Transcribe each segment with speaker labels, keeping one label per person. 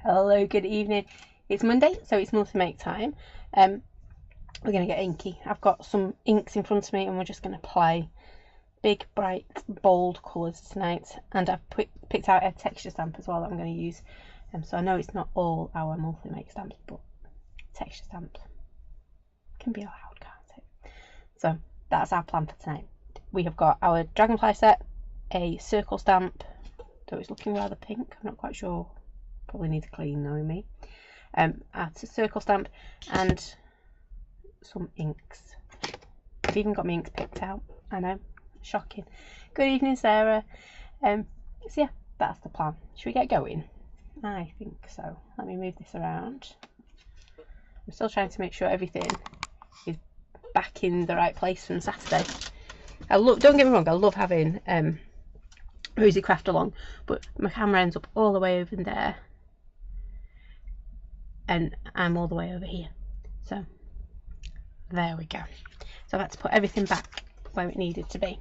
Speaker 1: Hello, good evening. It's Monday, so it's monthly make time. We're going to get inky. I've got some inks in front of me and we're just going to play big, bright, bold colours tonight. And I've picked out a texture stamp as well that I'm going to use. So I know it's not all our monthly make stamps, but texture stamps can be allowed, can't it? So that's our plan for tonight. We have got our dragonfly set, a circle stamp, though it's looking rather pink, I'm not quite sure. Probably need to clean, knowing me. Our circle stamp and some inks. I've even got my inks picked out. I know, shocking. Good evening, Sarah. So yeah, that's the plan. Should we get going? I think so. Let me move this around. I'm still trying to make sure everything is back in the right place from Saturday. Don't get me wrong, I love having Rosie Craft along, but my camera ends up all the way over there and I'm all the way over here, so there we go. So I've had to put everything back where it needed to be.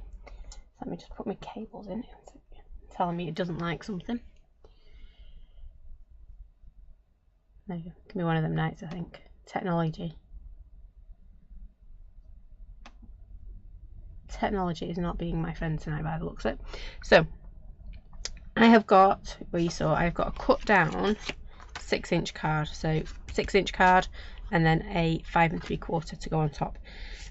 Speaker 1: Let me just put my cables in. It's telling me it doesn't like something. There you go. It can be one of them nights, I think. Technology is not being my friend tonight by the looks of it. So I have got, well, you saw, I've got a cut down 6-inch card, so 6-inch card and then a 5 3/4 to go on top.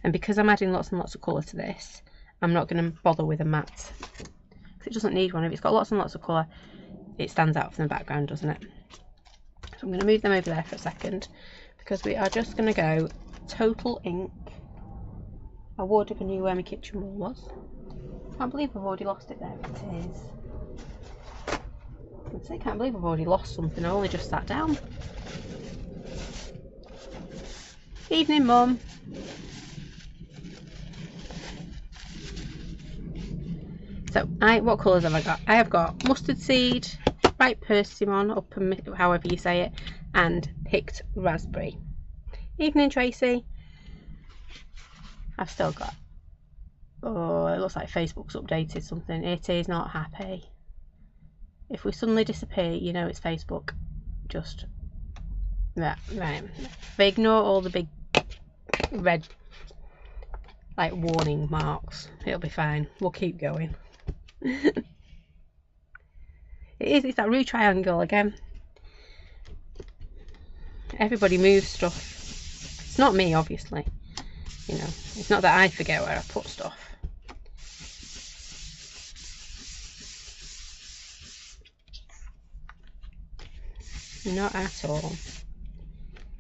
Speaker 1: And because I'm adding lots and lots of colour to this, I'm not going to bother with a matte because it doesn't need one. If it's got lots and lots of colour, it stands out from the background, doesn't it? So I'm going to move them over there for a second because we are just going to go total ink. I would if I knew where my kitchen wall was. I can't believe I've already lost it. There it is. I can't believe I've already lost something. I only just sat down. Evening, Mum. So, what colours have I got? I have got mustard seed, bright persimmon, or however you say it, and picked raspberry. Evening, Tracy. I've still got. Oh, it looks like Facebook's updated something. It is not happy. If we suddenly disappear, you know it's Facebook. Just that, right. If I ignore all the big red like warning marks, it'll be fine. We'll keep going. It's that Roo triangle again. Everybody moves stuff. It's not me, obviously. You know, it's not that I forget where I put stuff. Not at all.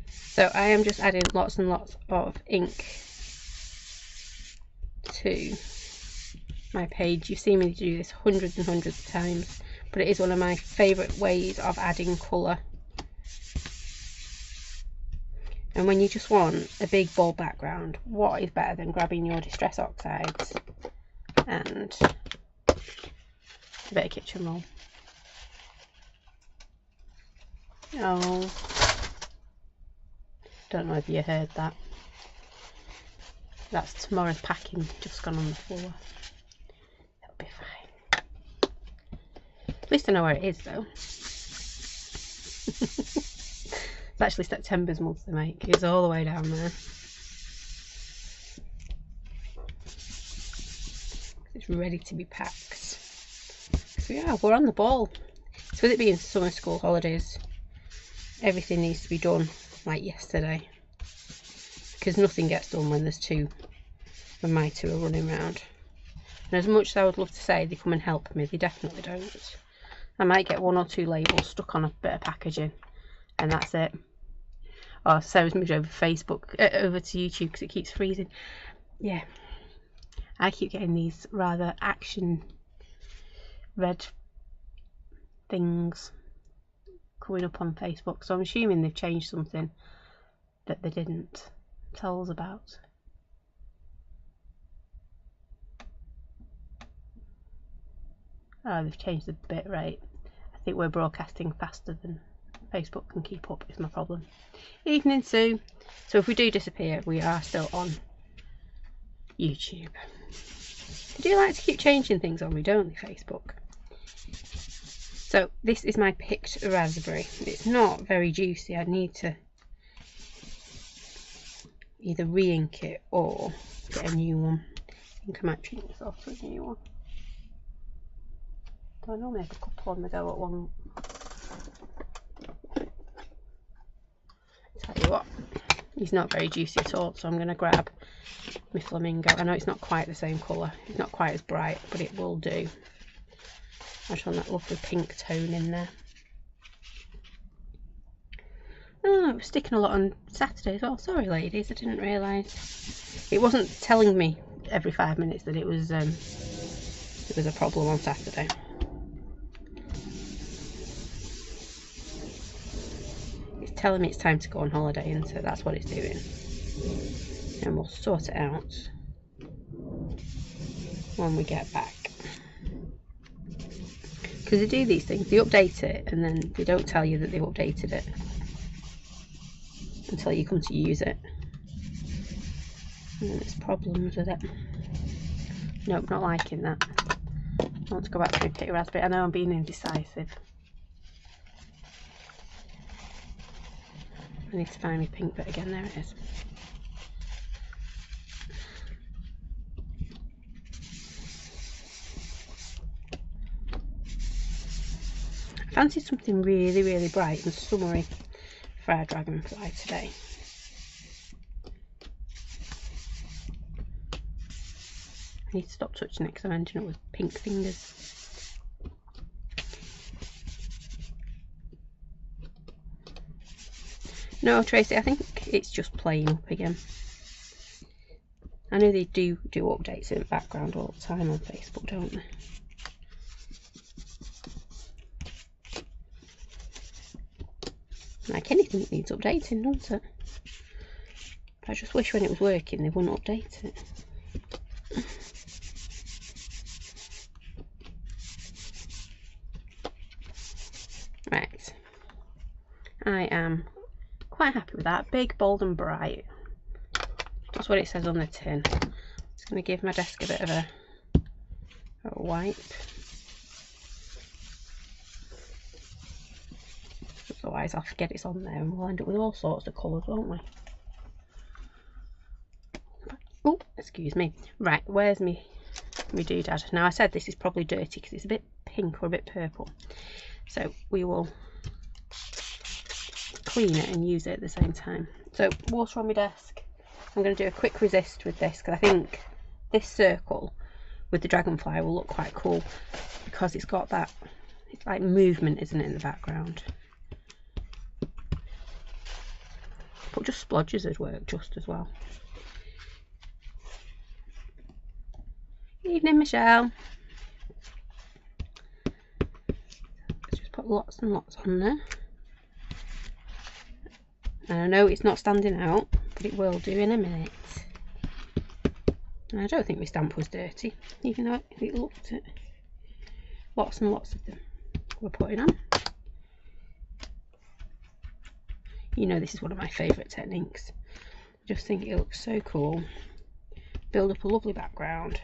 Speaker 1: So I am just adding lots and lots of ink to my page. You've seen me do this hundreds and hundreds of times, but it is one of my favourite ways of adding colour. And when you just want a big bold background, what is better than grabbing your Distress Oxides and a bit of kitchen roll? Oh, don't know if you heard that. That's tomorrow's packing just gone on the floor. It'll be fine. At least I know where it is though. It's actually September's monthly make. It's all the way down there. It's ready to be packed. So yeah, we're on the ball. So with it being summer school holidays, everything needs to be done like yesterday because nothing gets done when there's two when my two are running around. And as much as I would love to say they come and help me, they definitely don't. I might get 1 or 2 labels stuck on a bit of packaging and that's it. Oh, Sarah's moved over Facebook, over to YouTube because it keeps freezing. Yeah, I keep getting these rather action red things coming up on Facebook, so I'm assuming they've changed something that they didn't tell us about. Oh, they've changed the bit rate. I think we're broadcasting faster than Facebook can keep up is my problem. Evening, Sue. So if we do disappear, we are still on YouTube. They do like to keep changing things on me, don't they, Facebook? So this is my picked raspberry. It's not very juicy. I need to either re-ink it or get a new one. I think I might treat myself to a new one. Do I normally have a couple on the go at one? Tell you what, he's not very juicy at all, so I'm going to grab my flamingo. I know it's not quite the same colour, it's not quite as bright, but it will do. I just want that lovely pink tone in there. Oh, it was sticking a lot on Saturday as well. Sorry ladies, I didn't realise. It wasn't telling me every 5 minutes that it was a problem on Saturday. It's telling me it's time to go on holiday, and so that's what it's doing. And we'll sort it out when we get back. Because they do these things, they update it and then they don't tell you that they've updated it until you come to use it. And then there's problems with it. Nope, not liking that. I want to go back to pick raspberry. I know I'm being indecisive. I need to find my pink bit again. There it is. I fancied something really, really bright and summery for our dragonfly today. I need to stop touching it because I'm ending up with pink fingers. No, Tracy, I think it's just playing up again. I know they do updates in the background all the time on Facebook, don't they? Like anything, it needs updating, doesn't it? I just wish when it was working they wouldn't update it. Right, I am quite happy with that. Big, bold and bright. That's what it says on the tin. Just going to give my desk a bit of a wipe. Otherwise I'll forget it's on there and we'll end up with all sorts of colours, won't we? Oh, excuse me. Right, where's me doodad? Now I said this is probably dirty because it's a bit pink or a bit purple. So we will clean it and use it at the same time. So water on my desk. I'm going to do a quick resist with this because I think this circle with the dragonfly will look quite cool because it's got that, it's like movement, isn't it, in the background. But just splodges would work just as well. Evening, Michelle. Let's just put lots and lots on there. And I know it's not standing out, but it will do in a minute. And I don't think my stamp was dirty, even though it looked it. Lots and lots of them we're putting on. You know this is one of my favourite techniques. I just think it looks so cool. Build up a lovely background.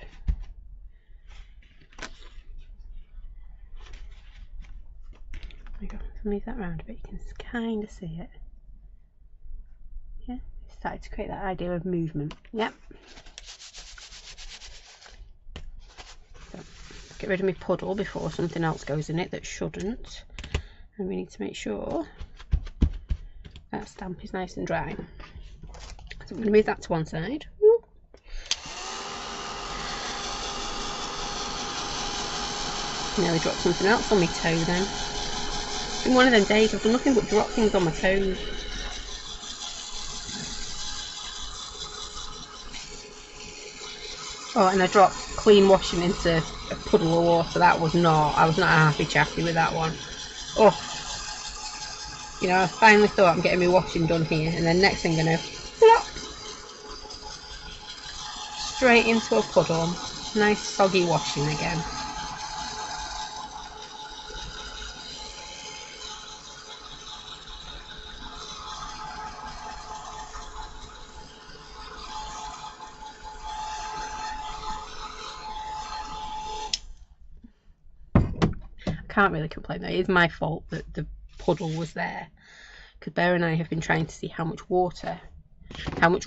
Speaker 1: There you go. Move that around a bit, you can kind of see it. Yeah, it started to create that idea of movement. Yep. So, get rid of my puddle before something else goes in it that shouldn't. And we need to make sure that stamp is nice and dry. So I'm going to move that to one side. Nearly dropped something else on my toe then. It's been one of them days I've done nothing but drop things on my toes. Oh, and I dropped clean washing into a puddle of water. I was not a happy chappy with that one. Oh. You know, I finally thought I'm getting my washing done here, and then next thing I know, flop, straight into a puddle. Nice soggy washing again. can't really complain though. It is my fault that the puddle was there, because Bear and I have been trying to see how much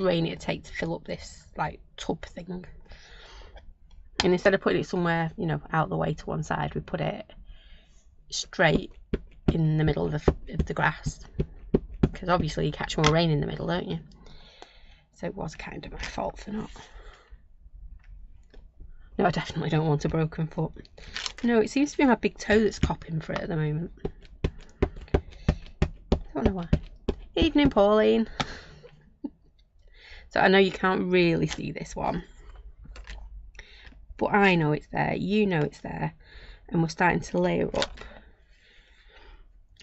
Speaker 1: rain it'd take to fill up this like tub thing. And instead of putting it somewhere, you know, out the way to one side, we put it straight in the middle of the grass, because obviously you catch more rain in the middle, don't you? So it was kind of my fault for not. No, I definitely don't want a broken foot. No, it seems to be my big toe that's copping for it at the moment. I don't know why. Evening, Pauline. So I know you can't really see this one, but I know it's there, you know it's there, and we're starting to layer up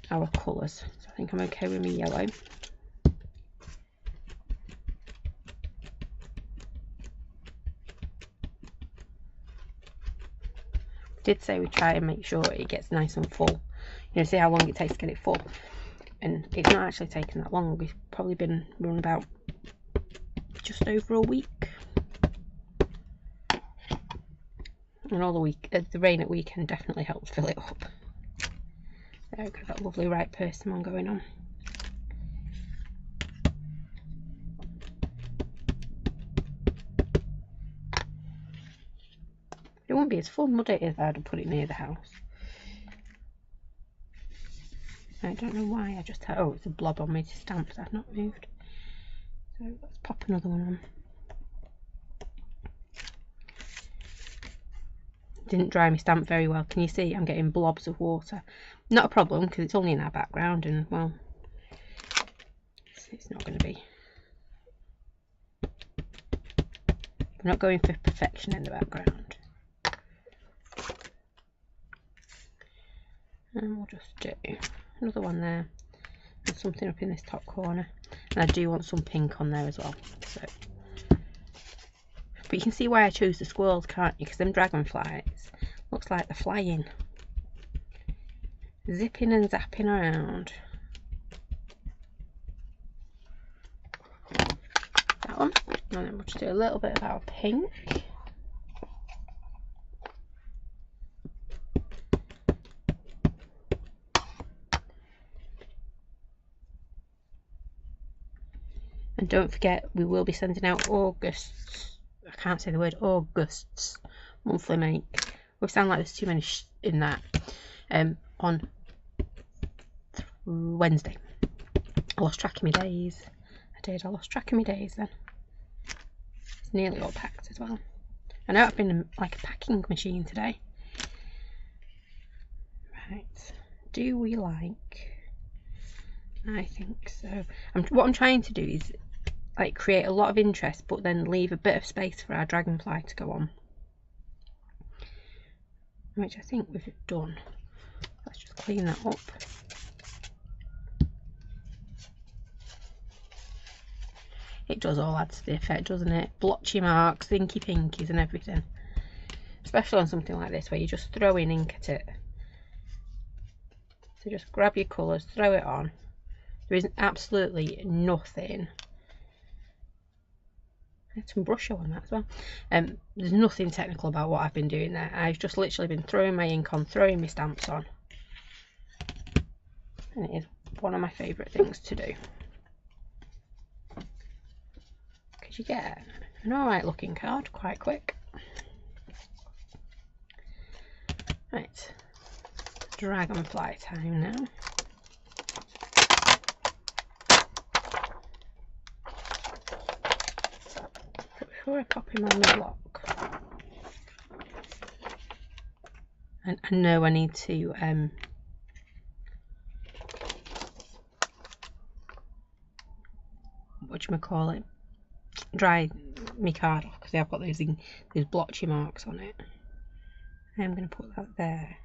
Speaker 1: our colours. So I think I'm okay with my yellow. Did say we try and make sure it gets nice and full. You know, see how long it takes to get it full. And it's not actually taken that long. We've probably been running about just over a week. And all the week, the rain at weekend definitely helped fill it up. There we go, that lovely right persimmon going on. It wouldn't be as fun, would it, if I'd have put it near the house? I don't know why I just had, oh, it's a blob on my stamps I've not moved. So let's pop another one on. Didn't dry my stamp very well. Can you see I'm getting blobs of water? Not a problem, because it's only in our background, and well, it's not going to be. We're not going for perfection in the background. And we'll just do another one there, and something up in this top corner. And I do want some pink on there as well. So, but you can see why I chose the squirrels, can't you? Because them dragonflies looks like they're flying, zipping and zapping around. That one, and then we'll just do a little bit of our pink. And don't forget, we will be sending out August's, I can't say the word, August's monthly make. We sound like there's too many in that. On Wednesday. I lost track of my days. I lost track of my days then. It's nearly all packed as well. I know I've been like a packing machine today. Right. Do we like? I think so. What I'm trying to do is like create a lot of interest, but then leave a bit of space for our dragonfly to go on, which I think we've done. Let's just clean that up. It does all add to the effect, doesn't it? Blotchy marks, inky pinkies and everything, especially on something like this where you just throw in ink at it. So just grab your colours, throw it on. There is absolutely nothing. I had some brush on that as well. There's nothing technical about what I've been doing there. I've just literally been throwing my ink on, throwing my stamps on. And it is one of my favourite things to do. Because you get an alright looking card quite quick. Right. Dragonfly time now. Before I pop him on the block, and I know I need to whatchamacallit, dry my card off, because I've got those blotchy marks on it. I'm going to put that there.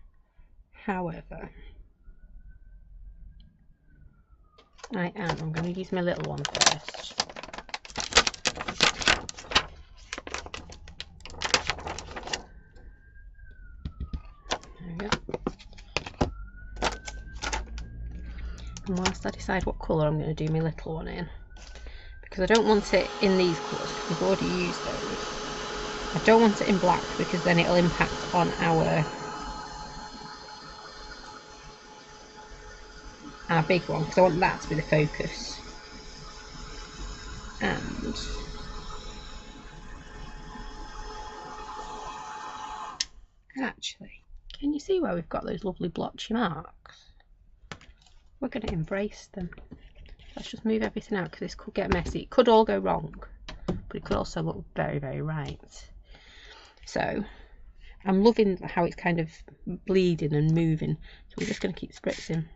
Speaker 1: However, I'm going to use my little one first. And whilst I decide what colour I'm going to do my little one in, because I don't want it in these colours because we've already used those. I don't want it in black because then it'll impact on our our big one, because I want that to be the focus. And actually, can you see where we've got those lovely blotchy marks? We're going to embrace them. Let's just move everything out because this could get messy. It could all go wrong, but it could also look very, very right. So I'm loving how it's kind of bleeding and moving, so we're just going to keep spritzing.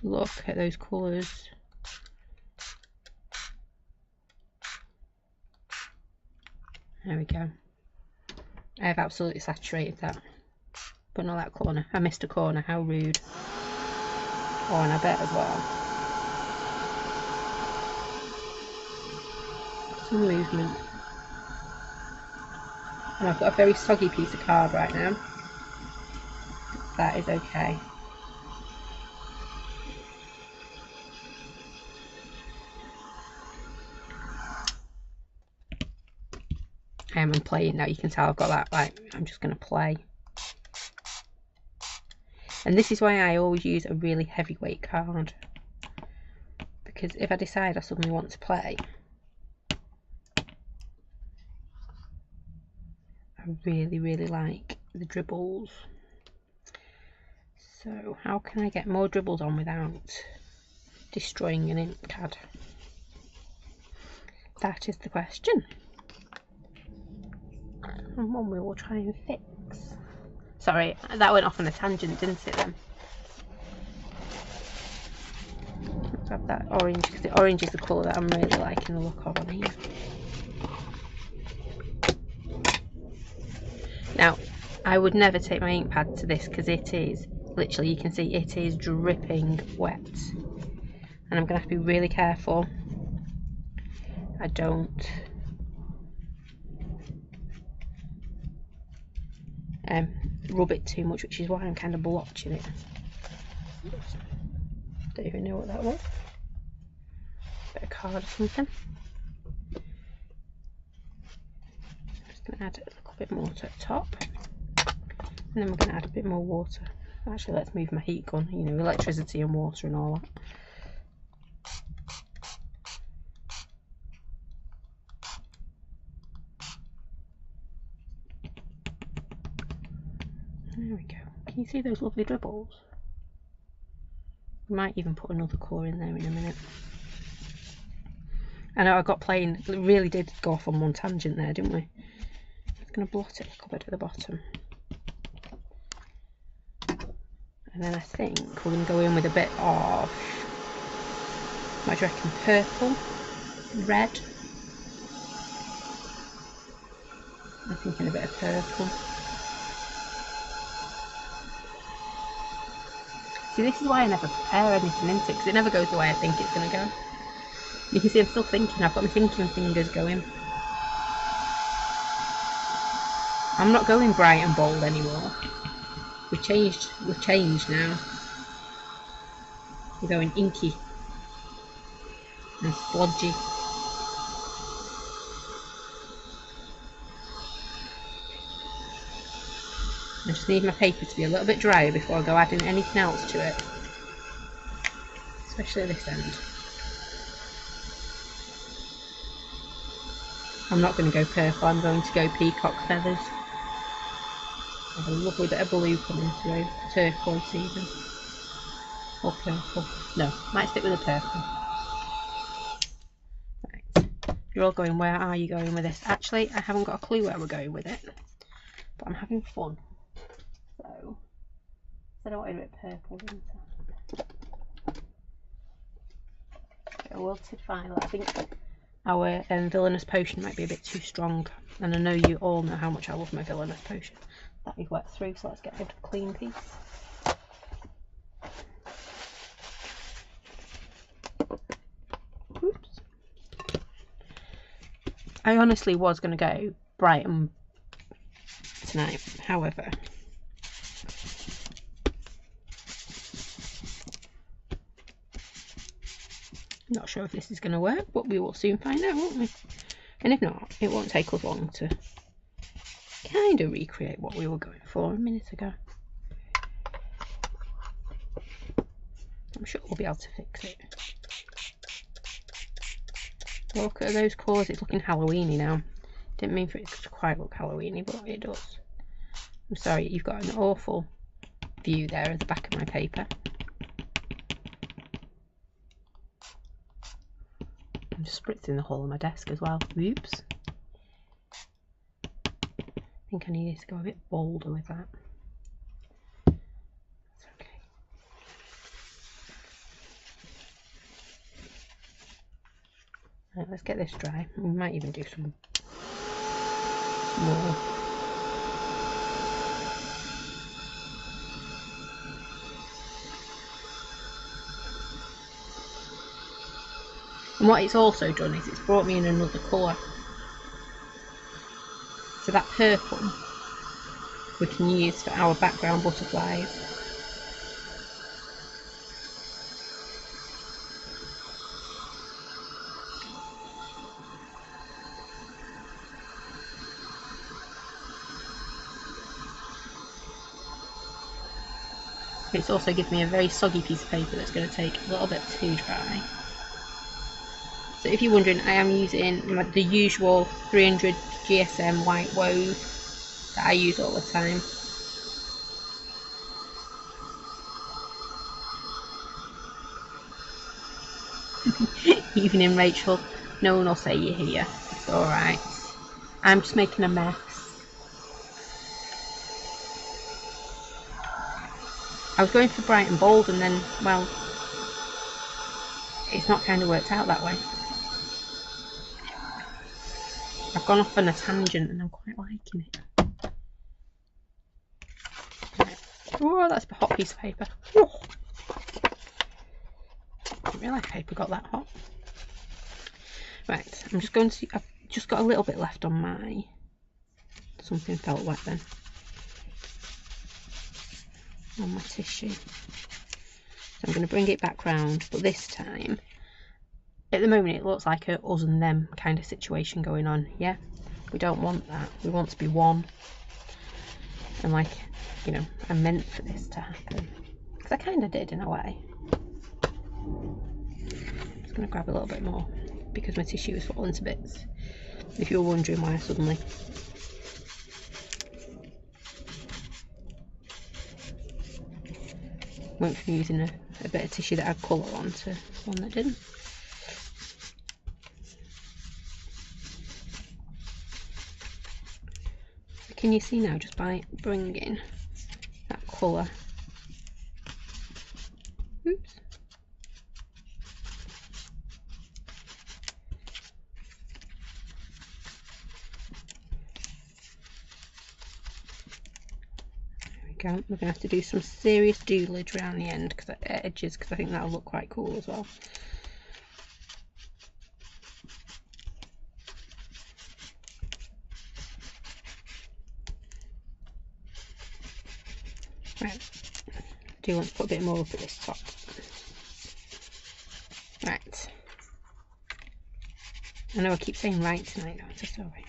Speaker 1: Look at those colours. There we go. I have absolutely saturated that, but not that corner. I missed a corner, how rude. Oh, and I bet as well. Some movement. And I've got a very soggy piece of card right now. That is okay. I am playing now, you can tell I've got that, like, I'm just going to play. And this is why I always use a really heavyweight card. Because if I decide I suddenly want to play, I really, really like the dribbles. So how can I get more dribbles on without destroying an ink pad? That is the question. And one we will try and fix. Sorry, that went off on a tangent, didn't it then? Let's have that orange, because the orange is the colour that I'm really liking the look of on here. Now, I would never take my ink pad to this because it is, literally you can see it is dripping wet. And I'm going to have to be really careful I don't rub it too much, which is why I'm kind of blotching it. Don't even know what that was. Bit of card or something. Just going to add a little bit more to the top, and then we're going to add a bit more water. Actually, let's move my heat gun, you know, electricity and water and all that. There we go. Can you see those lovely dribbles? We might even put another colour in there in a minute. I know I got playing, it really did go off on one tangent there, didn't we? I'm going to blot it a little bit at the bottom. And then I think we're going to go in with a bit of, what do you reckon, purple, red. I'm thinking a bit of purple. See, this is why I never prepare anything into it, because it never goes the way I think it's going to go. You can see I'm still thinking, I've got my thinking fingers going. I'm not going bright and bold anymore. We've changed now. We're going inky and splodgy. I just need my paper to be a little bit drier before I go adding anything else to it, especially at this end. I'm not going to go purple, I'm going to go peacock feathers. I have a lovely bit of blue coming through, turquoise even, or purple. No, might stick with the purple. Right, you're all going, where are you going with this? Actually, I haven't got a clue where we're going with it, but I'm having fun. So I don't want it a bit purple, didn't I? A wilted violet. I think our villainous potion might be a bit too strong, and I know you all know how much I love my villainous potion. That is wet through, so let's get rid of a clean piece. Oops. I honestly was going to go bright and tonight, however, not sure if this is going to work, but we will soon find out, won't we? And if not, it won't take us long to kind of recreate what we were going for a minute ago. I'm sure we'll be able to fix it. Look at those colours, it's looking Halloweeny now. Didn't mean for it to quite look Halloweeny, but it does. I'm sorry, you've got an awful view there at the back of my paper. I'm just spritzing the hole of my desk as well. Oops. I think I needed to go a bit bolder with that. That's okay. Right, let's get this dry. We might even do some more. And what it's also done is it's brought me in another colour. So that purple we can use for our background butterflies. It's also given me a very soggy piece of paper that's going to take a little bit to dry. So if you're wondering, I am using the usual 300 GSM white wove that I use all the time. Evening, Rachel. No one will say you're here. It's alright. I'm just making a mess. I was going for bright and bold and then, well, it's not kind of worked out that way. I've gone off on a tangent and I'm quite liking it. Oh, that's a hot piece of paper. Oh. Didn't realise paper got that hot. Right, I'm just going to, I've just got a little bit left on my, something felt wet then, on my tissue. So I'm going to bring it back round, but this time, at the moment it looks like a us and them kind of situation going on, yeah? We don't want that. We want to be one. And like, you know, I meant for this to happen. Because I kind of did in a way. I'm just going to grab a little bit more because my tissue is falling to bits. If you're wondering why I suddenly... went from using a bit of tissue that had colour on to one that didn't. Can you see now, just by bringing that colour, oops, there we go. We're going to have to do some serious doolage around the end, edges, because I think that'll look quite cool as well. Right, I do want to put a bit more up at this top. Right. I know I keep saying right tonight, no, I'm so sorry.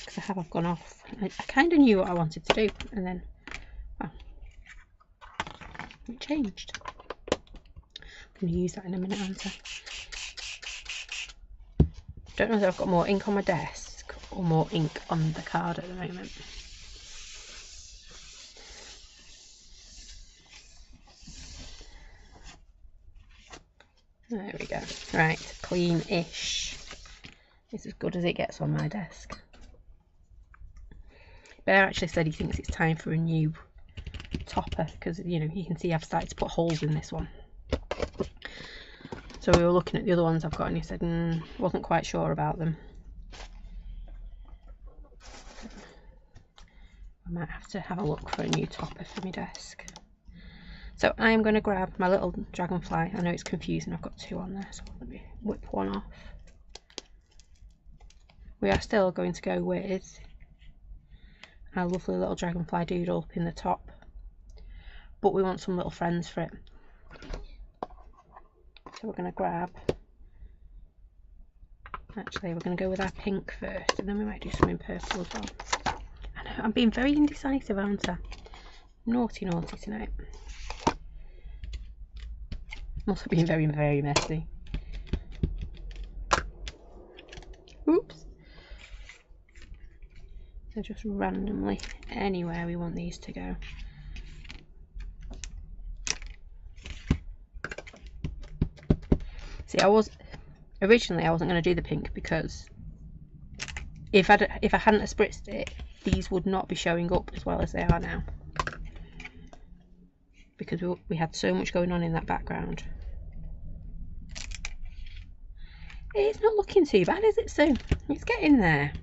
Speaker 1: Because I've gone off. I kind of knew what I wanted to do, and then, well, it changed. I'm going to use that in a minute, aren't I? Don't know if I've got more ink on my desk or more ink on the card at the moment. There we go. Right, clean-ish. It's as good as it gets on my desk. Bear actually said he thinks it's time for a new topper because, you know, you can see I've started to put holes in this one. So we were looking at the other ones I've got and he said wasn't quite sure about them. I might have to have a look for a new topper for my desk. So I'm going to grab my little dragonfly. I know it's confusing, I've got two on there, so let me whip one off. We are still going to go with our lovely little dragonfly doodle up in the top, but we want some little friends for it. So we're going to grab Actually, we're going to go with our pink first, and then we might do something purple as well. I know, I'm being very indecisive, aren't I? Naughty, naughty tonight. Must have been very, very messy. Oops. So just randomly anywhere we want these to go. See, originally I wasn't going to do the pink because if I hadn't have spritzed it, these would not be showing up as well as they are now, because we had so much going on in that background. It's not looking too bad, is it, Sue? It's getting there.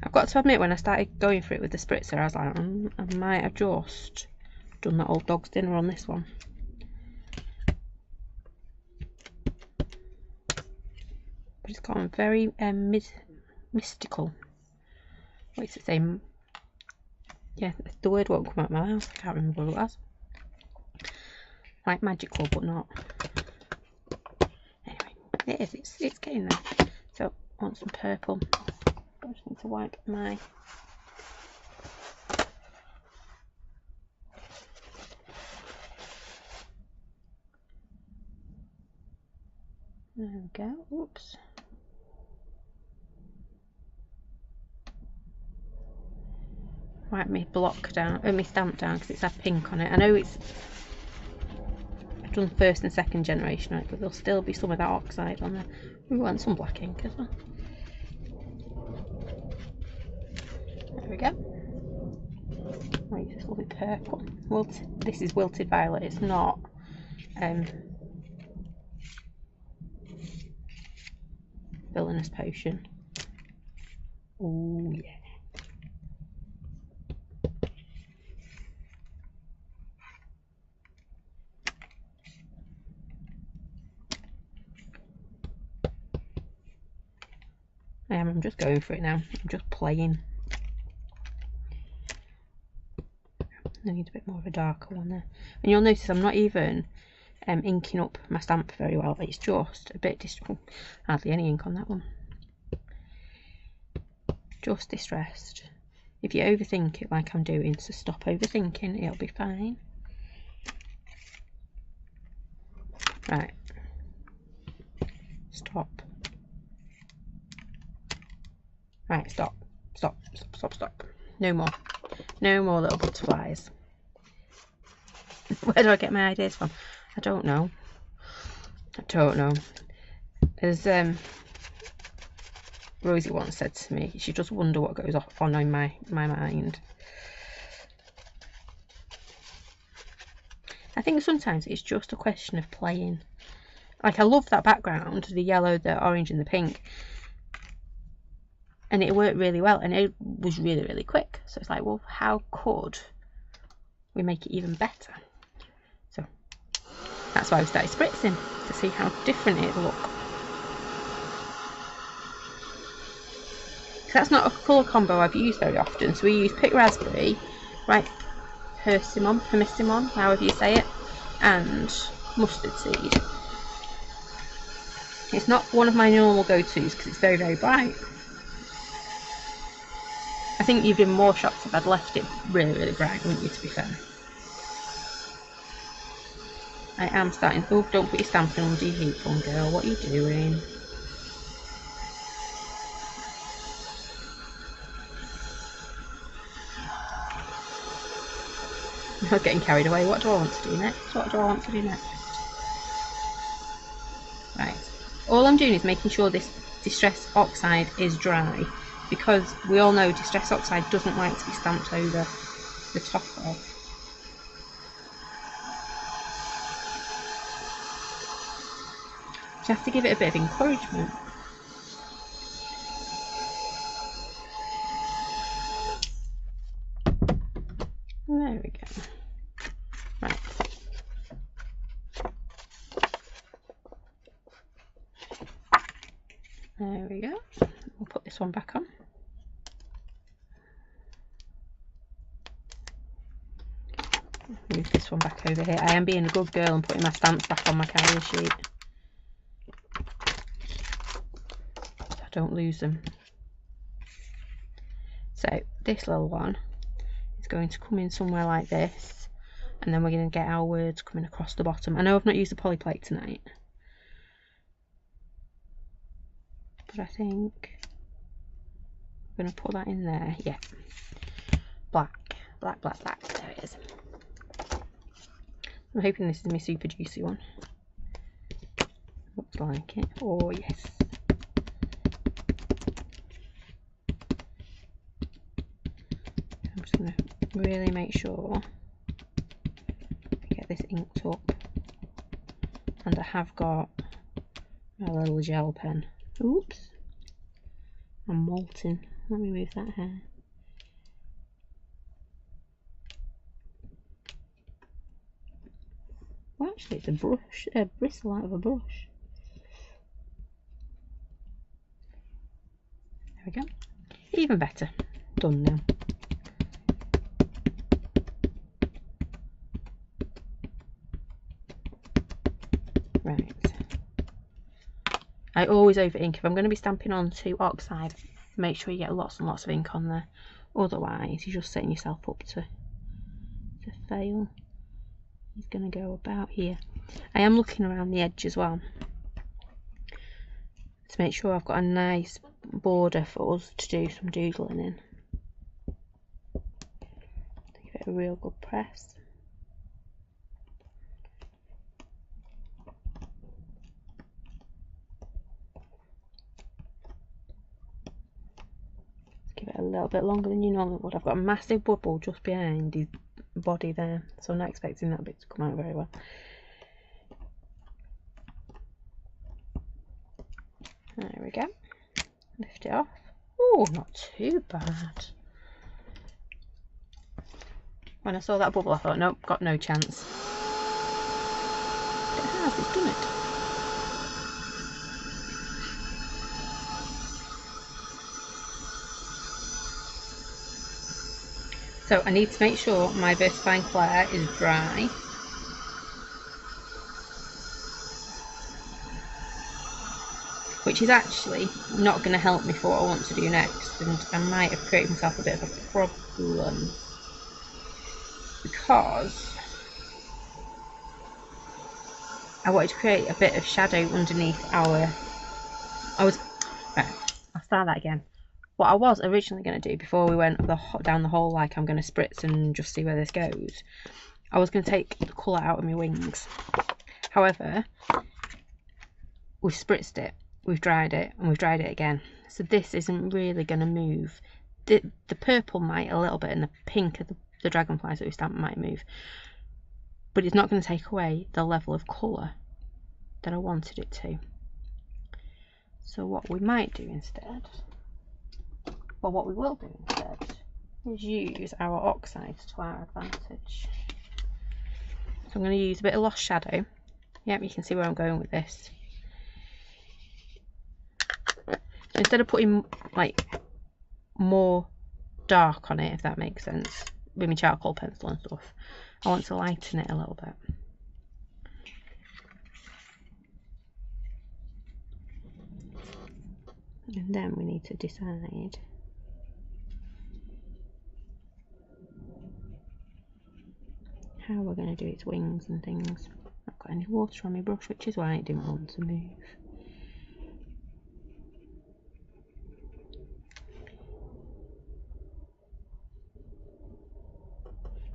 Speaker 1: I've got to admit, when I started going for it with the spritzer, I was like, I might have just done that old dog's dinner on this one. But it's gotten very mystical. What's it say? Yeah, the word won't come out of my mouth. I can't remember what it was. Like magical, but not. Anyway, it is. It's getting there. So I want some purple. I just need to wipe my. There we go. Oops. Wipe my block down, my stamp down, because it's had pink on it. I know I've done first and second generation on it, but there'll still be some of that oxide on there. We want some black ink as well. There we go. I'll use this lovely purple. This is wilted violet. It's not villainous potion. Oh yeah. I'm just going for it now. I'm just playing. I need a bit more of a darker one there. And you'll notice I'm not even inking up my stamp very well. It's just a bit hardly any ink on that one. Just distressed. If you overthink it like I'm doing, so stop overthinking, it'll be fine. Right. Stop. Right, stop. Stop, stop, stop, stop. No more. No more little butterflies. Where do I get my ideas from? I don't know. I don't know. As Rosie once said to me, she just wonder what goes on in my mind. I think sometimes it's just a question of playing. Like, I love that background, the yellow, the orange and the pink. And it worked really well, and it was really, really quick. So it's like, well, how could we make it even better? So that's why we started spritzing, to see how different it'd look. That's not a colour combo I've used very often. So we use pick raspberry, right, persimmon, however you say it, and mustard seed. It's not one of my normal go-tos because it's very, very bright. I think you'd been more shocked if I'd left it really, really bright, wouldn't you, to be fair? I am starting. Oh, don't put your stamping under your heat gun, girl. What are you doing? I'm not getting carried away. What do I want to do next? What do I want to do next? Right. All I'm doing is making sure this distress oxide is dry, because we all know distress oxide doesn't like to be stamped over the top of. You have to give it a bit of encouragement. There we go. Right. There we go. We'll put this one back on. Move this one back over here. I am being a good girl and putting my stamps back on my carrier sheet. don't lose them. So this little one is going to come in somewhere like this, and then we're going to get our words coming across the bottom. I know I've not used the poly plate tonight, but I think I'm going to put that in there. Yeah, black, black, black, black. There it is. I'm hoping this is my super juicy one. Looks like it. Oh yes. I'm just going to really make sure I get this inked up, and I have got a little gel pen. Oops, I'm molting. Let me move that hair. Well, actually it's a brush, a bristle out of a brush. There we go. Even better. Done now. Right. I always over ink. If I'm going to be stamping onto oxide, make sure you get lots and lots of ink on there. Otherwise, you're just setting yourself up to fail. He's going to go about here. I am looking around the edge as well to make sure I've got a nice border for us to do some doodling in. Give it a real good press. Give it a little bit longer than you normally would. I've got a massive bubble just behind his body there, so I'm not expecting that bit to come out very well. There we go. Lift it off. Oh, not too bad. When I saw that bubble, I thought, nope, got no chance. But it has, it's done it. So I need to make sure my VersaFine Clair is dry. Which is actually not going to help me for what I want to do next, and I might have created myself a bit of a problem, because I wanted to create a bit of shadow underneath our... I'll start that again. What I was originally going to do before we went down the hole, like I'm going to spritz and just see where this goes, I was going to take the colour out of my wings. However, we've spritzed it, we've dried it, and we've dried it again. So this isn't really going to move. The purple might a little bit, and the pink of the dragonflies that we stamped might move. But it's not going to take away the level of colour that I wanted it to. So what we might do instead... Well, what we will do instead is use our oxides to our advantage. So I'm going to use a bit of lost shadow. Yep, you can see where I'm going with this. So instead of putting like more dark on it, if that makes sense, with my charcoal pencil and stuff, I want to lighten it a little bit. And then we need to decide how we're going to do its wings and things. I've not got any water on my brush, which is why it didn't want to move.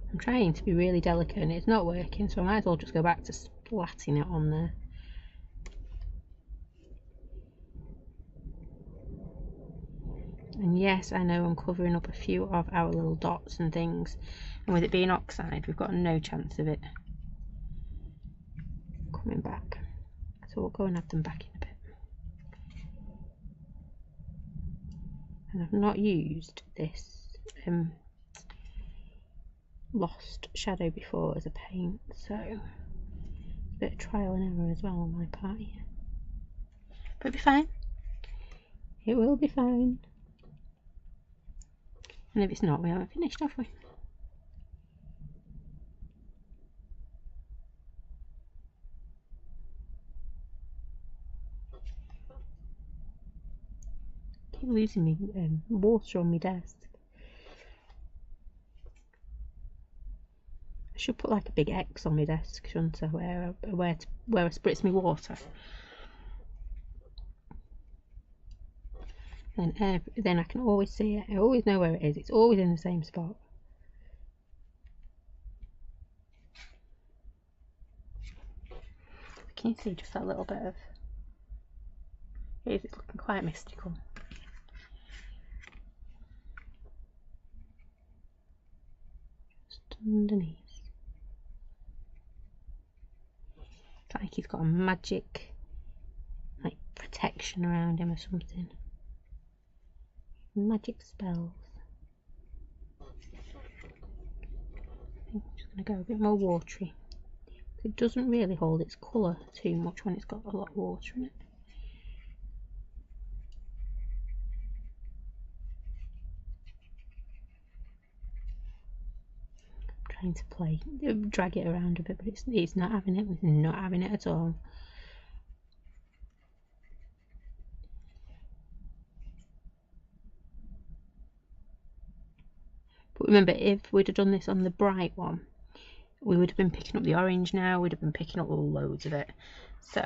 Speaker 1: I'm trying to be really delicate and it's not working, so I might as well just go back to splatting it on there. And yes, I know I'm covering up a few of our little dots and things, and with it being oxide, we've got no chance of it coming back. So we'll go and add them back in a bit. And I've not used this lost shadow before as a paint, so a bit of trial and error as well on my part here. But it'll be fine. It will be fine. And if it's not, we haven't finished, have we? losing me water on my desk. I should put like a big X on my desk, shouldn't I, where I spritz my water. Then I can always see it. I always know where it is. It's always in the same spot. Can you see just that little bit of... It's looking quite mystical. Just underneath. It's like he's got a magic, like, protection around him or something. Magic spells. I'm just going to go a bit more watery. It doesn't really hold its colour too much when it's got a lot of water in it. I'm trying to drag it around a bit, but it's not having it. It's not having it at all. But remember, if we'd have done this on the bright one, we would have been picking up the orange now. We'd have been picking up loads of it. So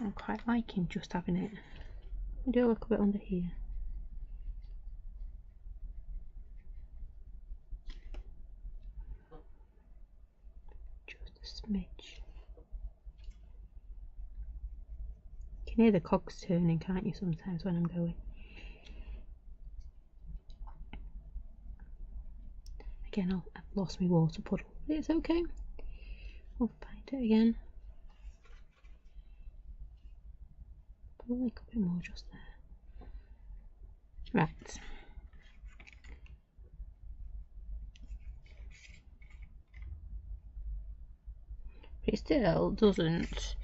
Speaker 1: I'm quite liking just having it. I do a little bit under here. Just a smidge. You can hear the cogs turning, can't you, sometimes when I'm going. Again, I've lost my water puddle, but it's okay. I'll find it again. Put a little bit more just there. Right. But it still doesn't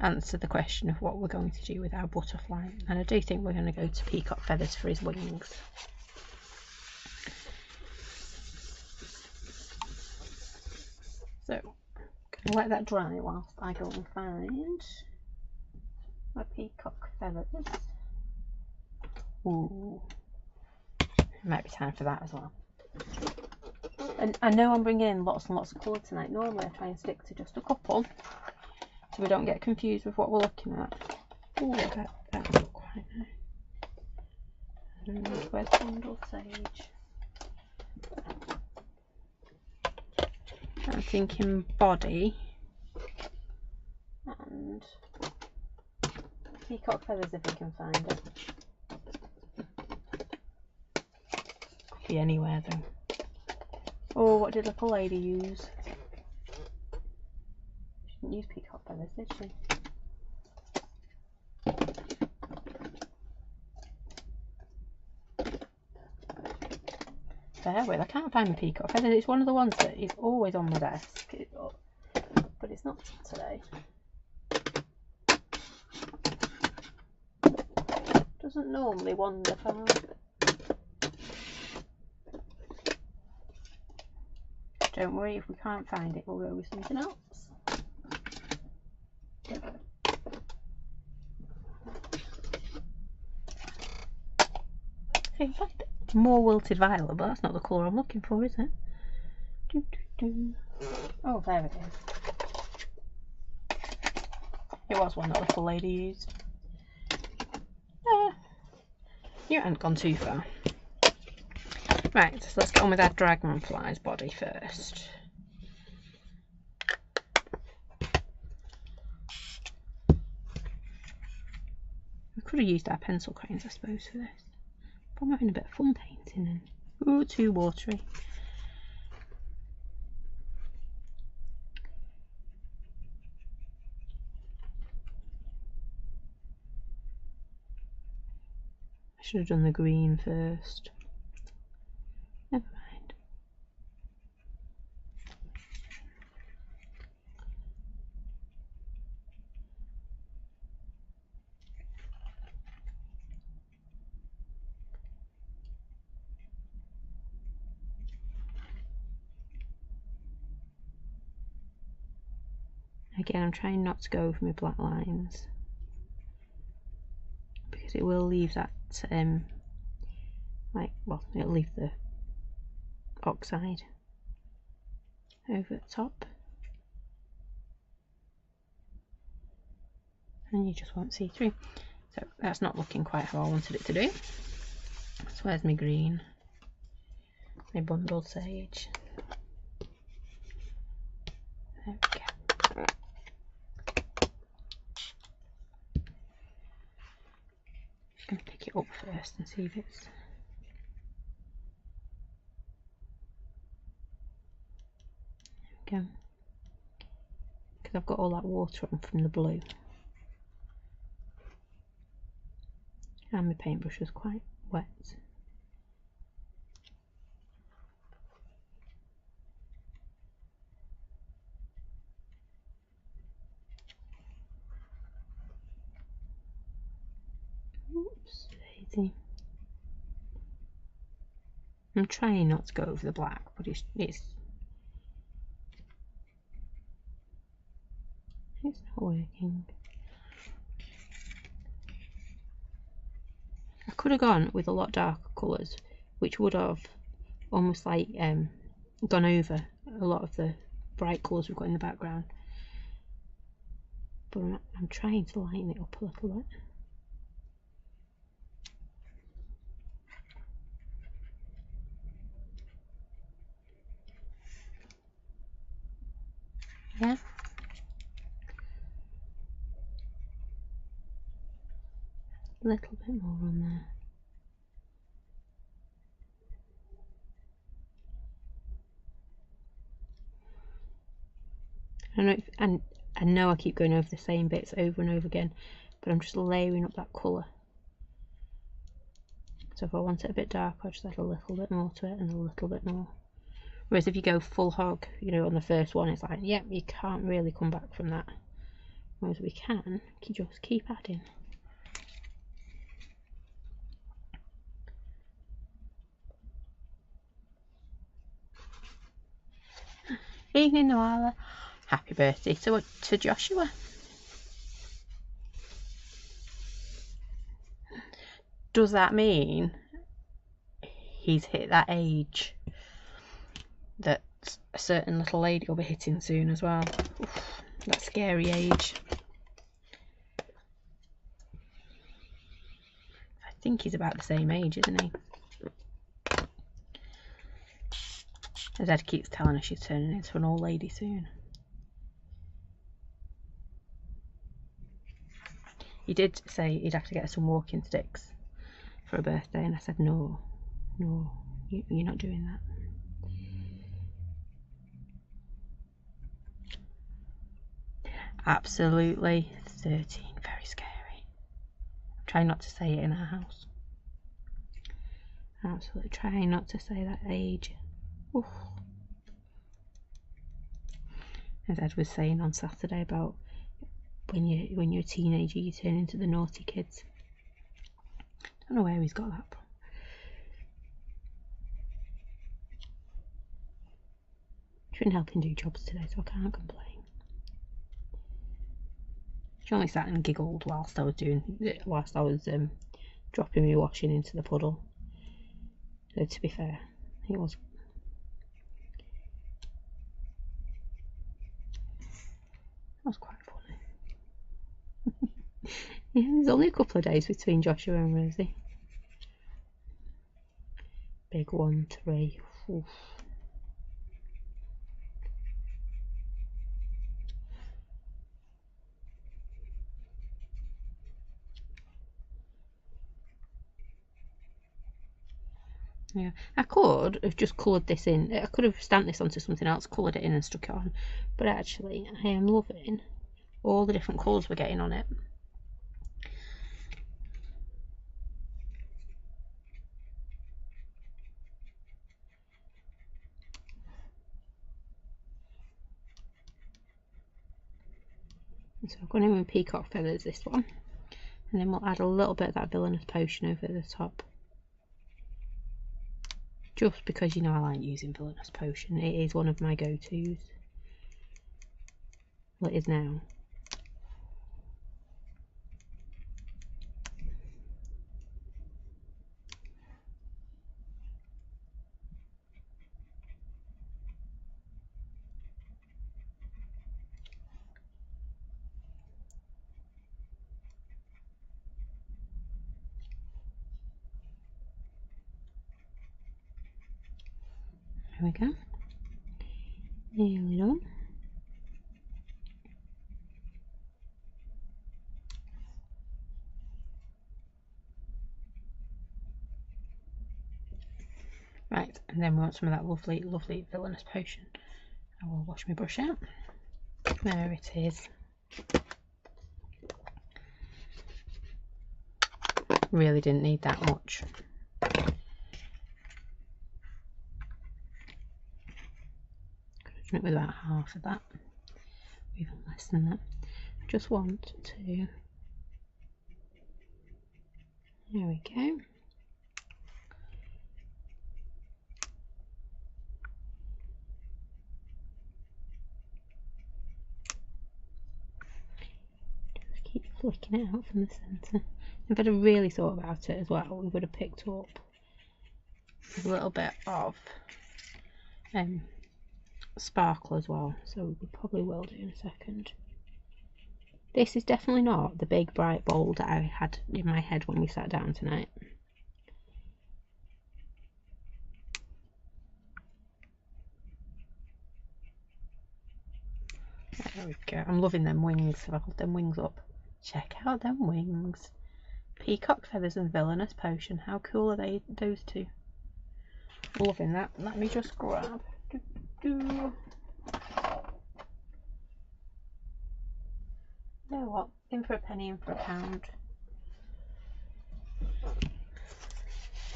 Speaker 1: answer the question of what we're going to do with our butterfly. And I do think we're going to go to peacock feathers for his wings. So, I'm going to let that dry whilst I go and find my peacock feathers. Ooh, it might be time for that as well. And I know I'm bringing in lots and lots of colour tonight. Normally I try and stick to just a couple, so we don't get confused with what we're looking at. Ooh, that's not quite nice. Where's bundle sage? I'm thinking body and peacock feathers if we can find it. Could be anywhere though. Oh, what did little lady use? She didn't use peacock feathers, did she? Bear with, I can't find my peacock feathers. It's one of the ones that is always on my desk, but it's not today. Doesn't normally wander far. Don't worry, if we can't find it, we'll go with something else. Okay, more wilted violet, but that's not the colour I'm looking for, is it? Oh, there it is. It was one that little lady used. You hadn't gone too far. Right, so let's get on with our dragonfly's body first. We could have used our pencil crayons, I suppose, for this. But I'm having a bit of fun painting and ooh, too watery. I should have done the green first. Never mind. Again, I'm trying not to go over my black lines. because it will leave that well, it'll leave the oxide over the top, and you just won't see through. So that's not looking quite how I wanted it to do. So where's my green, my bundled sage? There we go. Just going to pick it up first and see if it's... There we go. Because I've got all that water on from the blue. And my paintbrush was quite wet. Oops, daisy. I'm trying not to go over the black, but it's not working. I could have gone with a lot darker colours, which would have almost like gone over a lot of the bright colours we've got in the background. But I'm trying to lighten it up a little bit. Yeah. A little bit more on there. I know I keep going over the same bits over and over again, but I'm just layering up that colour. So if I want it a bit darker, I'll just add a little bit more to it and a little bit more. Whereas if you go full hog, you know, on the first one, it's like, yep, you can't really come back from that. Whereas we can just keep adding. Evening, Noala. Happy birthday to Joshua. Does that mean he's hit that age that a certain little lady will be hitting soon as well? Oof, that scary age. I think he's about the same age, isn't he? As Ed keeps telling us, she's turning into an old lady soon. He did say he'd have to get some walking sticks for a birthday, and I said, no, you're not doing that. Absolutely 13, very scary. I'm trying not to say it in our house. Absolutely trying not to say that age. Oof. As Ed was saying on Saturday about when you're a teenager, you turn into the naughty kids. I don't know where he's got that from. She's been helping do jobs today, so I can't complain. She only sat and giggled whilst I was dropping my washing into the puddle. So to be fair, it was quite funny. Yeah, there's only a couple of days between Joshua and Rosie. Big 1-3. Oof. Yeah, I could have just coloured this in. I could have stamped this onto something else, coloured it in and stuck it on. But actually, I am loving all the different colours we're getting on it. So I've gone in with peacock feathers, this one. And then we'll add a little bit of that villainous potion over the top. Just because, you know, I like using villainous potion. It is one of my go-tos. Well, it is now. we go. Nearly done. Right, and then we want some of that lovely, lovely villainous potion. I will wash my brush out. There it is. Really didn't need that much. Could have done it with about half of that, even less than that. I just want to. There we go. Just keep flicking it out from the centre. If I'd have really thought about it as well, we would have picked up a little bit of sparkle as well, so we probably will do in a second. This is definitely not the big bright bowl that I had in my head when we sat down tonight. There we go. I'm loving them wings. I've got them wings up. Check out them wings. Peacock feathers and villainous potion. How cool are they, those two? Loving that. Let me just grab. You know what? In for a penny, in for a pound.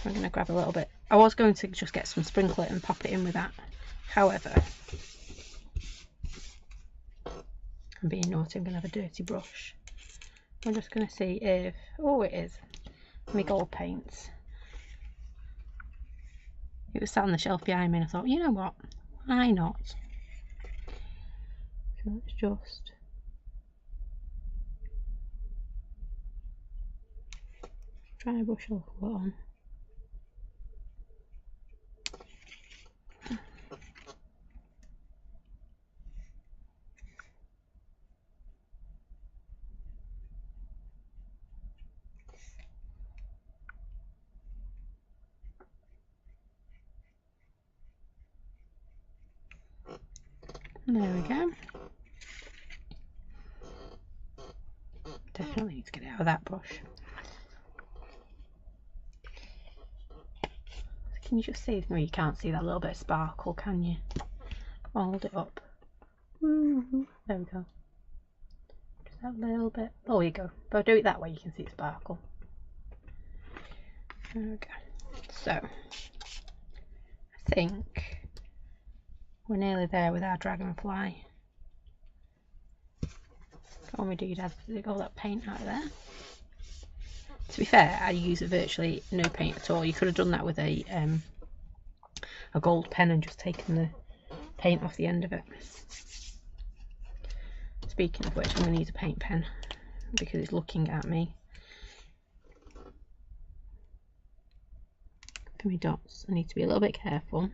Speaker 1: I'm going to grab a little bit. I was going to just get some sprinkler and pop it in with that. However, I'm being naughty. I'm going to have a dirty brush. I'm just going to see if... Oh, it is. My gold paints. It was sat on the shelf behind me and I thought, you know what? Why not? So let's just... try to brush a little bit on. There we go. Definitely need to get it out of that brush. Can you just see? No, you can't see that little bit of sparkle, can you? Hold it up. There we go. Just that little bit. Oh, there you go. But I'll do it that way, you can see it sparkle. There we go. So, I think we're nearly there with our dragonfly. Go on, my doodad, take all that paint out of there. To be fair, I use virtually no paint at all. You could have done that with a gold pen and just taken the paint off the end of it. Speaking of which, I'm going to use a paint pen because it's looking at me. For my dots, I need to be a little bit careful.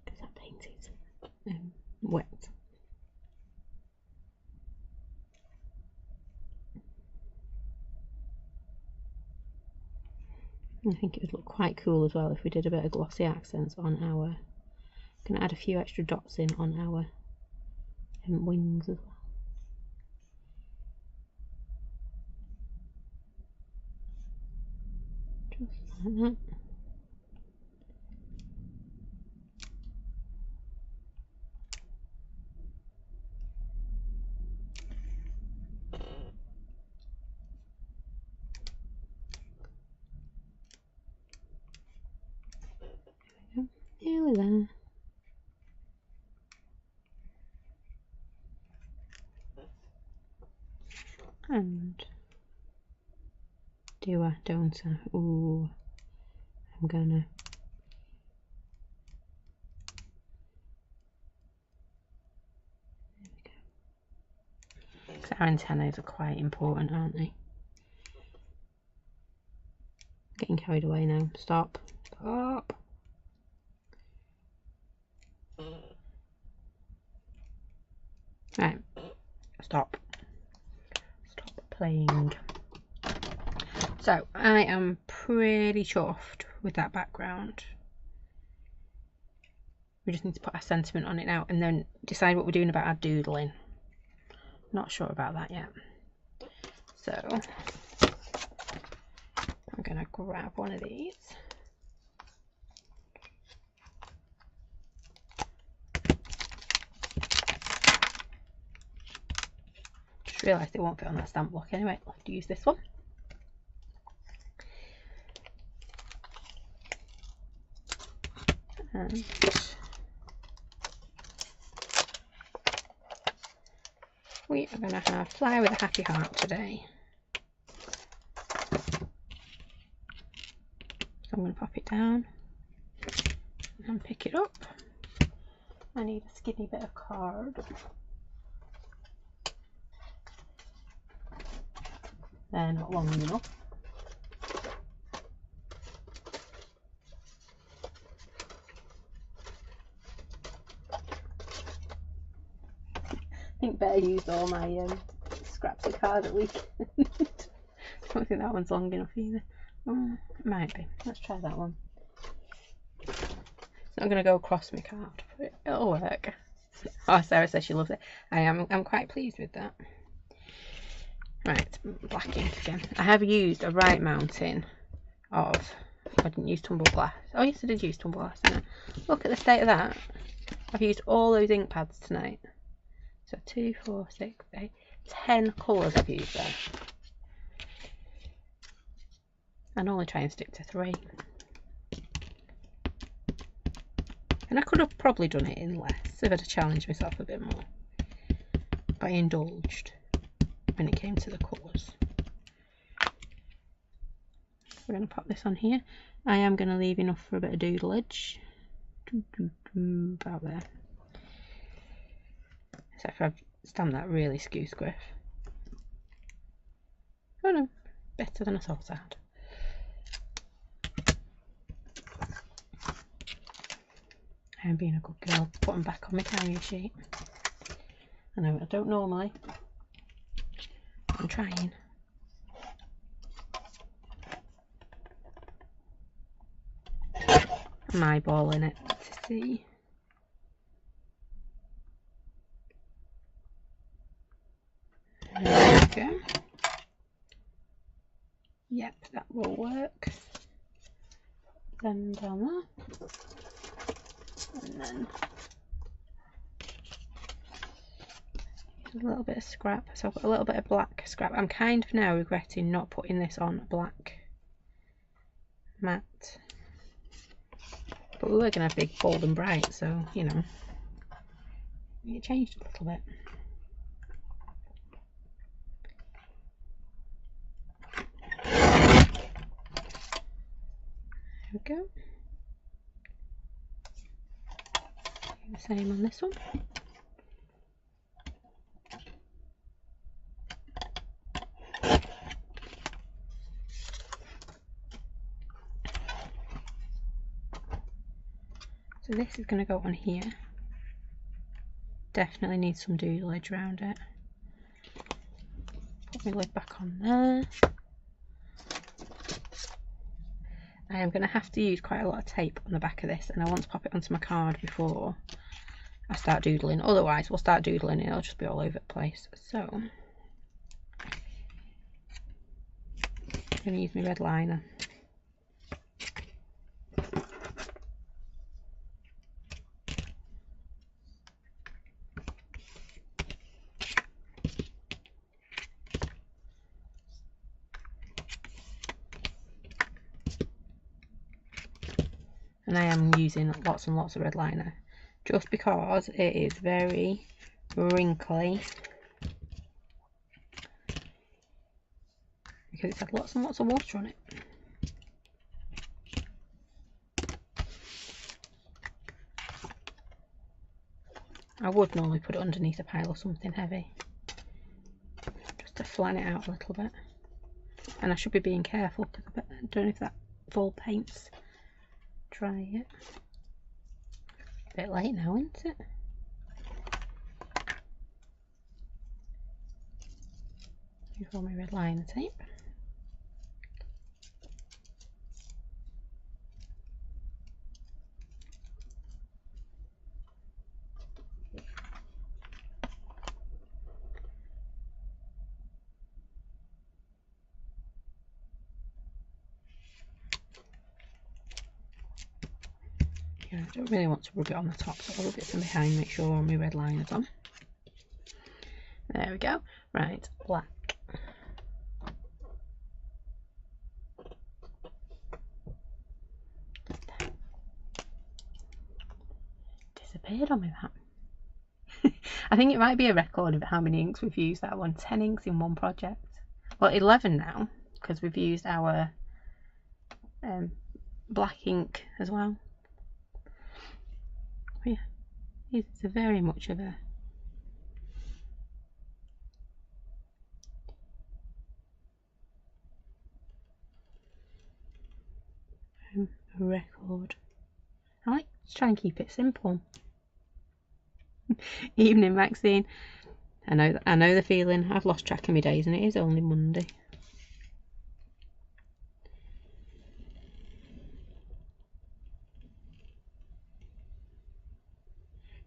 Speaker 1: Because that paint is wet. I think it would look quite cool as well if we did a bit of glossy accents on our... Going to add a few extra dots in on our wings as well. Just like that. Nearly there. And do I, don't I? Ooh, I'm gonna. There we go. Because our antennas are quite important, aren't they? Getting carried away now. Stop. Stop. Right. Stop. Stop playing. So I am pretty chuffed with that background. We just need to put our sentiment on it now and then decide what we're doing about our doodling. Not sure about that yet. So I'm going to grab one of these. Just realised it won't fit on that stamp block anyway. I'll have to use this one. And we are going to have Fly with a Happy Heart today. So I'm going to pop it down and pick it up. I need a skinny bit of card. They're not long enough. I think better use all my scraps of card at weekend. I don't think that one's long enough either. It might be. Let's try that one. It's not going to go across my card, but it'll work. Oh, Sarah says she loves it. I'm quite pleased with that. Right, black ink again. I have used a right mountain of... I didn't use tumble glass. Oh yes, I did use tumble glass. Look at the state of that. I've used all those ink pads tonight. So 2, 4, 6, 8, 10 colours I've used there. And only try and stick to 3. And I could have probably done it in less if I'd challenged myself a bit more. But I indulged when it came to the colours. We're going to pop this on here. I am going to leave enough for a bit of doodleage. About there. Except for I've stamped that really skew squiff. Oh no, better than I thought I had. I am being a good girl, put them back on my carrier sheet. I know I don't normally. I'm trying. I'm eyeballing it to see. There we go. Yep, that will work. Then down there. And then a little bit of scrap. So I've got a little bit of black scrap. I'm kind of now regretting not putting this on black matte. But we were going to have big, bold and bright, so, you know, it changed a little bit. There we go. Do the same on this one. So this is going to go on here. Definitely need some doodleage around it. Put my lid back on there. I am going to have to use quite a lot of tape on the back of this, and I want to pop it onto my card before I start doodling. Otherwise we'll start doodling and it'll just be all over the place. So I'm going to use my red liner. And I am using lots and lots of red liner just because it is very wrinkly, because it's had lots and lots of water on it. I would normally put it underneath a pile of something heavy just to flatten it out a little bit, and I should be being careful because I don't know if that full paint's dry yet. A bit late now, isn't it? Use all my red liner tape. Yeah, I don't really want to rub it on the top, so I'll rub it from behind, make sure all my red line is on. There we go. Right, black. Disappeared on me, that. I think it might be a record of how many inks we've used that one. 10 inks in one project. Well, 11 now, because we've used our black ink as well. But yeah, it's very much of a record. I like to try and keep it simple. Evening, Maxine. I know the feeling. I've lost track of my days, and it is only Monday.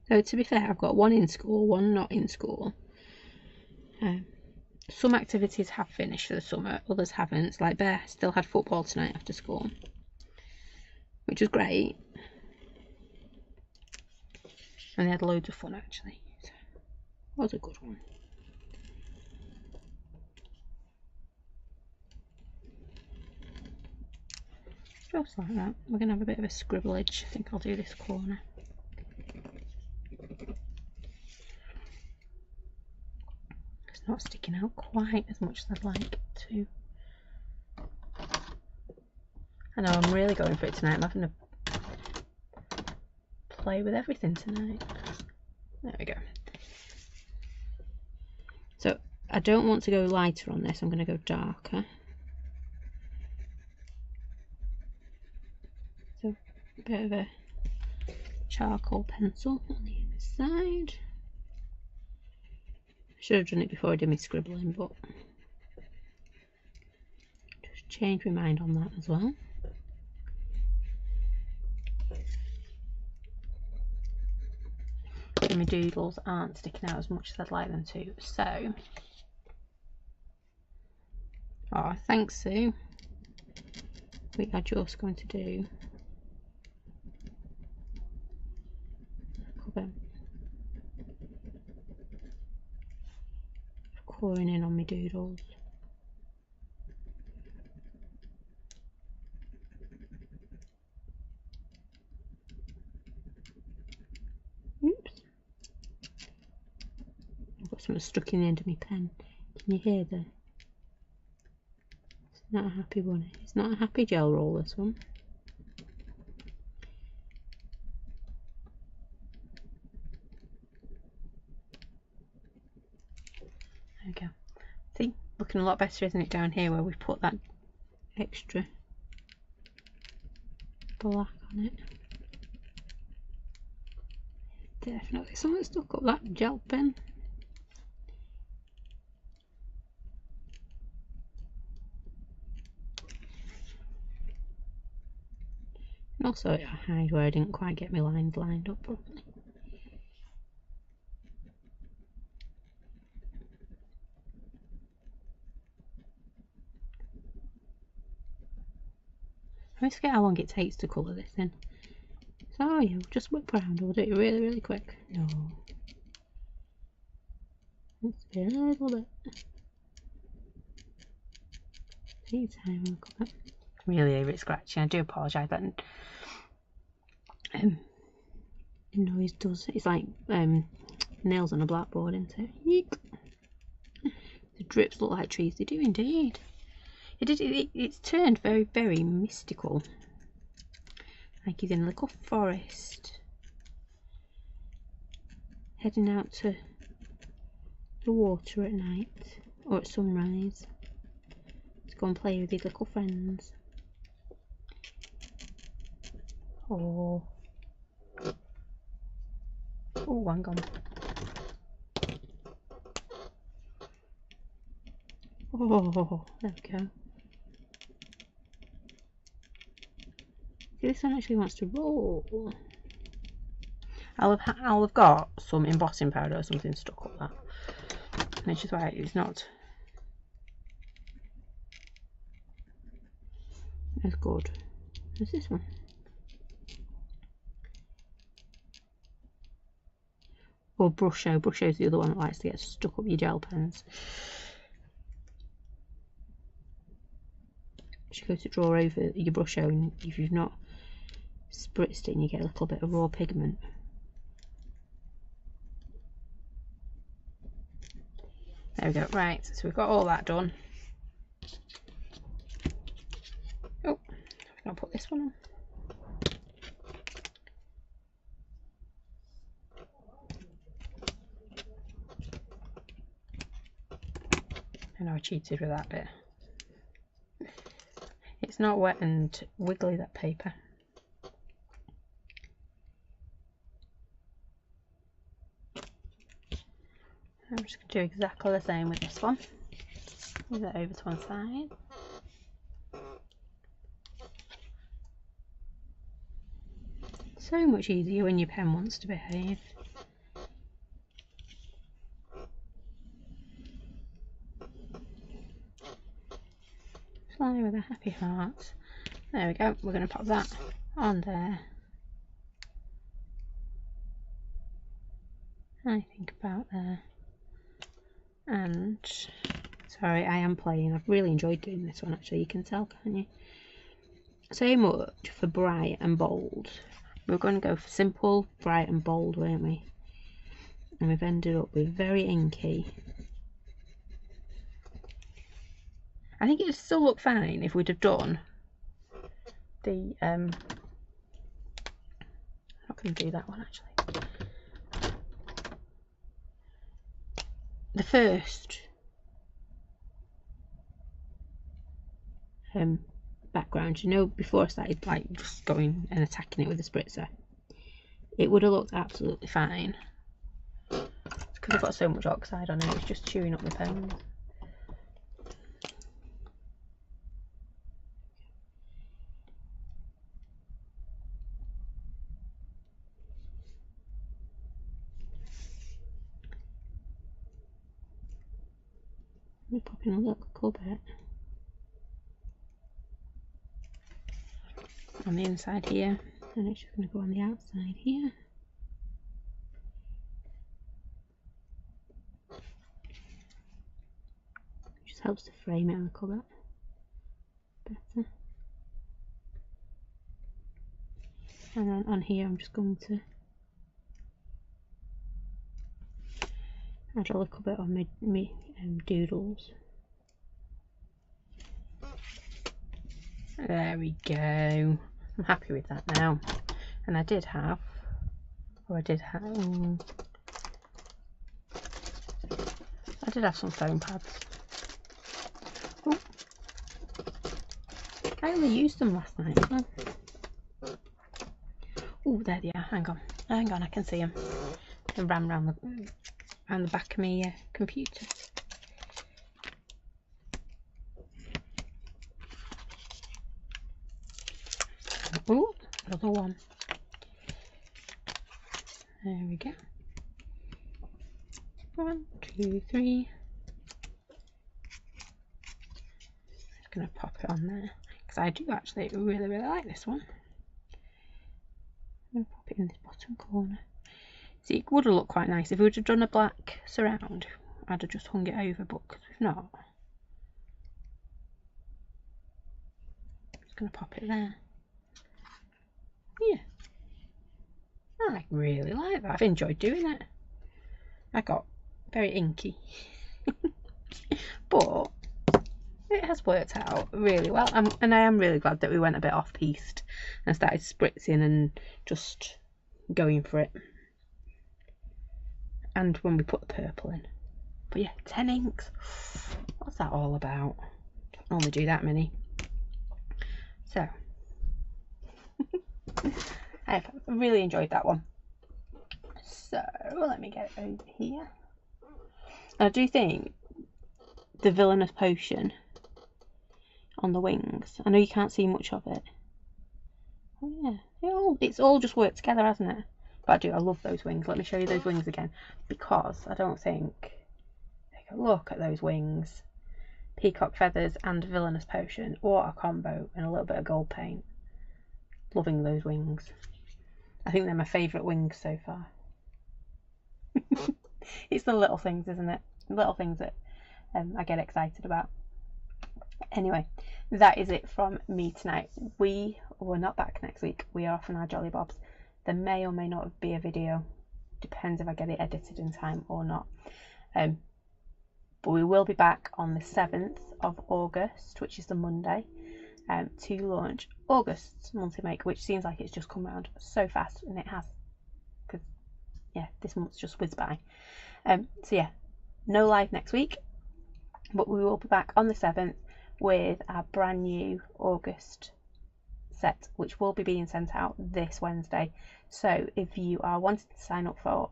Speaker 1: So to be fair, I've got one in school, one not in school. Some activities have finished for the summer, others haven't. Like Bear still had football tonight after school, which was great. And they had loads of fun actually. So it was a good one. Just like that. We're going to have a bit of a scribblage. I think I'll do this corner. It's not sticking out quite as much as I'd like it to. I know I'm really going for it tonight. I'm having to play with everything tonight. There we go. So I don't want to go lighter on this. I'm going to go darker. So a bit of a charcoal pencil on the inside. I should have done it before I did my scribbling, but just change my mind on that as well. And my doodles aren't sticking out as much as I'd like them to, so thanks Sue. We are just going to do a bit of colouring in on my doodles. Oops. I've got something stuck in the end of my pen. Can you hear that? It's not a happy one. It's not a happy gel roll, this one. There we go. See, looking a lot better, isn't it, down here where we've put that extra black on it. Definitely something stuck up that gel pen. And also I hide where I didn't quite get my lines lined up properly. I always forget how long it takes to colour this in. So yeah, we'll just whip around, we'll do it really, really quick. No. Let's be a little bit. Tea time, we'll come up. I really hear it scratching. I do apologise. That noise does. It's like nails on a blackboard, isn't it? Yeek. The drips look like trees. They do indeed. It's turned very, very mystical. Like he's in a little forest, heading out to the water at night or at sunrise to go and play with his little friends. Oh, hang on. Oh, there we go. This one actually wants to roll. I'll have got some embossing powder or something stuck up that, which is why it's not as good as this one. or Brusho. Brusho's the other one that likes to get stuck up your gel pens. Just go to draw over your Brusho, and if you've not spritzed it, and you get a little bit of raw pigment. There we go. Right, so we've got all that done. Oh, I'm going to put this one on. I know I cheated with that bit. It's not wet and wiggly, that paper. I'm just going to do exactly the same with this one. Move that over to one side. So much easier when your pen wants to behave. Fly with a happy heart. There we go. We're going to pop that on there. I think about there. And sorry, I am playing. I've really enjoyed doing this one actually. You can tell, can't you? So much for bright and bold. We were going to go for simple, bright and bold, weren't we? And we've ended up with very inky. I think it'd still look fine if we'd have done the I'm not going to do that one actually. The first background, you know, before I started like just going and attacking it with a spritzer, it would have looked absolutely fine. It's because I've got so much oxide on it, it's just chewing up my pens. I'm popping a little bit on the inside here, and it's just going to go on the outside here. Just helps to frame it a little bit better. And then on here I'm just going to add a little bit on my doodles. There we go. I'm happy with that now. And I did have some foam pads. Ooh. I only used them last night. Oh, there they are. Hang on, I can see them. They ran around the back of my computer. Oh, another one. There we go. 1, 2, 3. Just gonna pop it on there because I do actually really like this one. I'm gonna pop it in this bottom corner. See, it would have looked quite nice if we would have done a black surround. I'd have just hung it over, but because we've not, I'm just gonna pop it there. Yeah, I really like that. I've enjoyed doing it. I got very inky, but it has worked out really well. And I am really glad that we went a bit off-piste and started spritzing and just going for it. And when we put the purple in. But yeah, 10 inks. What's that all about? Don't normally do that many. So I've really enjoyed that one. So let me get it over here. I do think the Villainous Potion on the wings, I know you can't see much of it. Oh yeah, it's all just worked together, hasn't it? But I love those wings. Let me show you those wings again, because I don't think, look at those wings. Peacock feathers and Villainous Potion. What a combo, and a little bit of gold paint. Loving those wings. I think they're my favourite wings so far. It's the little things, isn't it? Little things that I get excited about. Anyway, that is it from me tonight. We're not back next week. We are off on our jolly bobs. There may or may not be a video. Depends if I get it edited in time or not. But we will be back on the 7th of August, which is the Monday, to launch August's monthly make, which seems like it's just come around so fast, and it has, because yeah, this month's just whizzed by. So yeah, no live next week, but we will be back on the 7th with our brand new August set, which will be being sent out this Wednesday. So if you are wanting to sign up for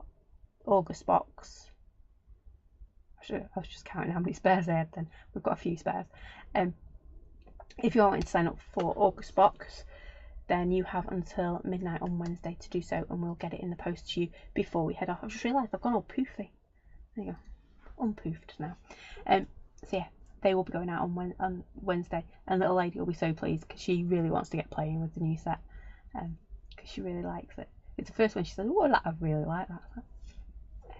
Speaker 1: August box, I was just counting how many spares I had then. We've got a few spares. If you're wanting to sign up for August box, then you have until midnight on Wednesday to do so, and we'll get it in the post to you before we head off. I've just realised I've gone all poofy. There you go, unpoofed now. So yeah, they will be going out on Wednesday, and little lady will be so pleased because she really wants to get playing with the new set, because she really likes it. It's the first one she said, "Oh, I really like that."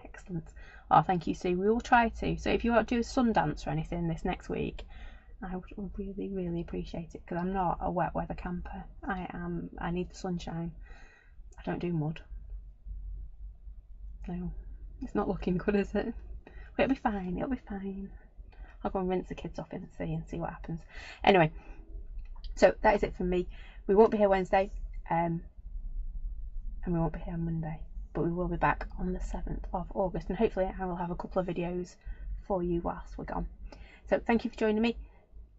Speaker 1: Excellent. Oh, thank you, Sue. We will try to. So if you want to do a Sundance or anything this next week, I would really, really appreciate it, because I'm not a wet weather camper. I need the sunshine. I don't do mud. No, it's not looking good, is it? But it'll be fine. It'll be fine. I'll go and rinse the kids off in the sea and see what happens. Anyway, so that is it from me. We won't be here Wednesday, and we won't be here on Monday, but we will be back on the 7th of August, and hopefully I will have a couple of videos for you whilst we're gone. So thank you for joining me.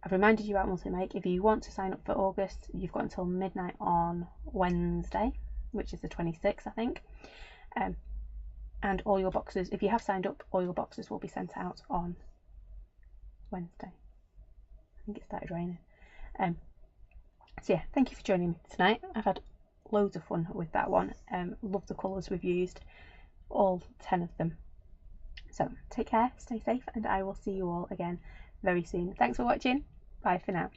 Speaker 1: I've reminded you about monthly make. If you want to sign up for August, you've got until midnight on Wednesday, which is the 26th, I think. And all your boxes, if you have signed up, all your boxes will be sent out on Wednesday. I think it started raining. So yeah, thank you for joining me tonight. I've had loads of fun with that one. Love the colours we've used, all 10 of them. So take care, stay safe, and I will see you all again very soon. Thanks for watching. Bye for now.